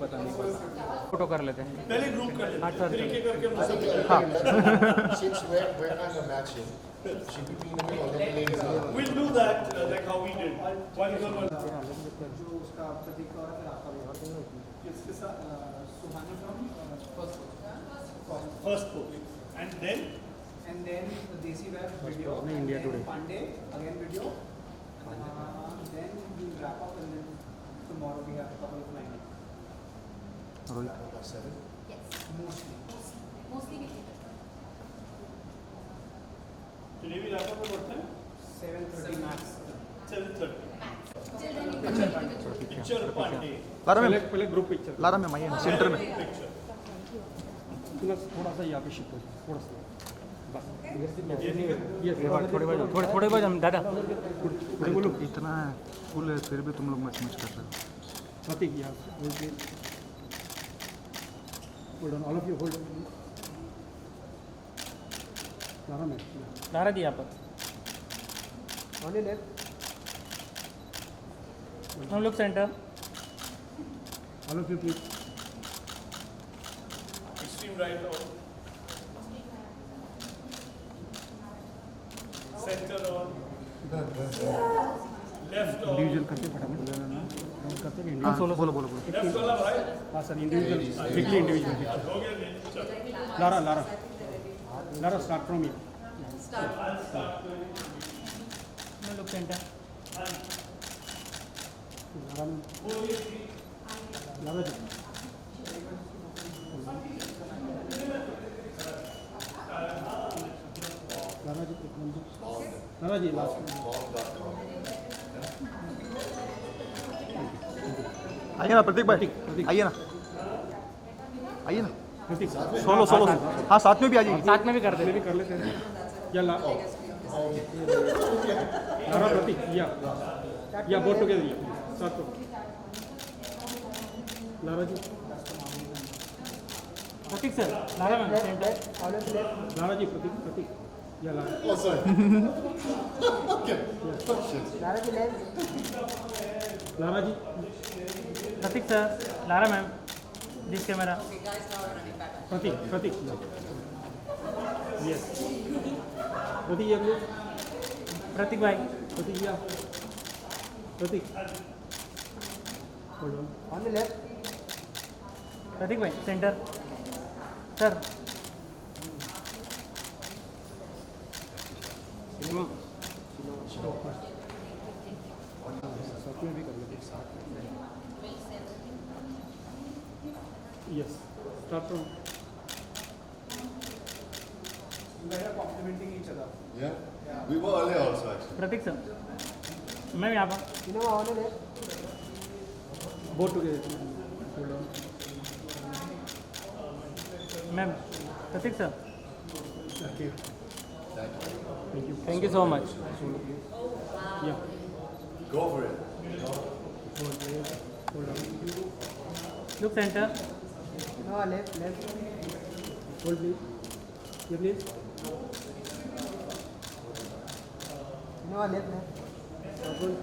पता नहीं पता। फोटो कर लेते हैं पहले ग्रुप कर लेते हाँ हैं, सर फिर एक-एक करके हम सब Since we're kind of matching, should we be in the middle and then the ladies are? We'll do that like how we did. One girl, one जो उसका प्रतीक का और आपका भी किसके साथ? सुहाना from First post. And then and then the Desi Web video, post, and India then Today. Pandey again video, then we wrap up and then tomorrow we have a couple of lines. About 7. Yes, Mostly. mostly we keep it. today we wrap up at what time? 7:30 max. 7:30. Till then you can keep it. Picture party. Lara पहले में पहले group picture Lara में माइए centre में Picture. थोड़ा सा यहाँ पे शिफ्ट हो जाए, थोड़ा सा बस थोड़े बाद हम दादा थोड़े बोलो इतना फुल है फिर भी तुम लोग मच कर रहे हो प्रतीक यहाँ hold on all of you hold Lara में लारा दी यहाँ पर On your left. हम लोग centre all of you please Extreme right on. Center on. Left on. Individual करते फटाफट करते हैं हाँ बोलो बोलो बोलो Left वाला भाई. हाँ sir individual weekly individual picture हो गया नहीं? चलो. Lara Lara Lara start from you हम लोग सेंटर लारा में लारा जी लारा जी लारा जी लास्ट आइए ना प्रतीक भाई आइए ना आइए ना प्रतीक सोलो सोलो हाँ साथ में भी आ जाइए साथ में भी कर पहले भी कर लेते हैं या लारा प्रतीक या बोट टुगेदर साथ को Lara ji Prateek sir Lara में सेंटर लारा जी प्रतीक प्रतीक या Lara Oh, sorry. Okay. Oh, shit. Lara ji Prateek sir Lara ma'am this camera Prateek Prateek yes Prateek yeah please Prateek भाई प्रतीक या Prateek hold on On the left. Prateek भाई सेंटर सर साथ में भी कर लेते हैं yes start from You guys are complimenting each other. Yeah? We were earlier also, actually. Pratik sir ma'am यहाँ पर You know, on the left. Boat together hold on ma'am Pratik sir thank you thank you so much yeah Go for it. Hold on look centre No, left. Hold please yeah please No, left. Hold